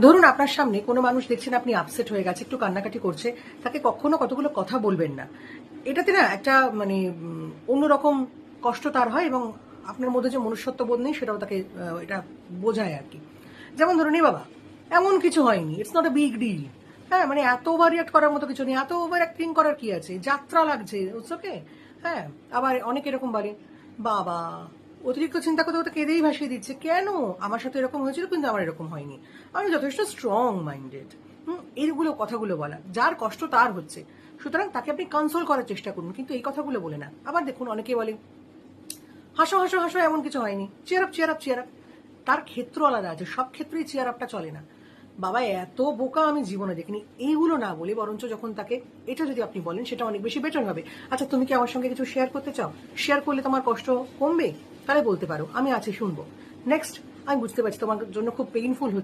ধরুন আপনার সামনে কোনো মানুষ দেখছেন আপনি আপসেট হয়ে গেছে, একটু কান্নাকাটি করছে, তাকে কখনো কতগুলো কথা বলবেন না। এটাতে না একটা মানে অন্যরকম কষ্ট তার হয়, এবং আপনার মধ্যে যে মনুষ্যত্ব বোধ নেই সেটাও তাকে এটা বোঝায় আর কি। যেমন ধরুন, বাবা এমন কিছু হয়নি, it's not a big deal. হ্যাঁ, মানে এত ওভার রিয়াক্ট করার মতো কিছু নেই, এত ওভার অ্যাক্টিং করার কি আছে, যাত্রা লাগছে, ইটস ওকে। হ্যাঁ, আবার অনেকে এরকম বলে, বাবা অতিরিক্ত চিন্তা করতে করতে কেঁদেই ভাসিয়ে দিচ্ছে, কেন? আমার সাথে এরকম হয়েছিল কিন্তু আমার এরকম হয়নি, আমি যথেষ্ট স্ট্রং মাইন্ডেড। এইগুলো কথাগুলো বলা, যার কষ্ট তার হচ্ছে, সুতরাং তাকে আপনি কনসোল করার চেষ্টা করুন, কিন্তু এই কথাগুলো বলে না। আবার দেখুন, অনেকে বলে হাসো হাসো হাসো, এমন কিছু হয়নি, chair up chair up chair up. তার ক্ষেত্র আলাদা আছে, সব ক্ষেত্রেই চেয়ার আপটা চলে না। বাবা এত বোকা আমি জীবনে দেখিনি, এইগুলো না বলে বরঞ্চ যখন তাকে এটা যদি আপনি বলেন, সেটা অনেক বেশি বেটার হবে। আচ্ছা, তুমি কি আমার সঙ্গে কিছু শেয়ার করতে চাও? শেয়ার করলে তোমার কষ্ট কমবে, তাহলে বলতে পারো, আমি আছি, শুনবো। নেক্সট, আমি বুঝতে পারছি তোমার জন্য খুব পেইনফুল হচ্ছে।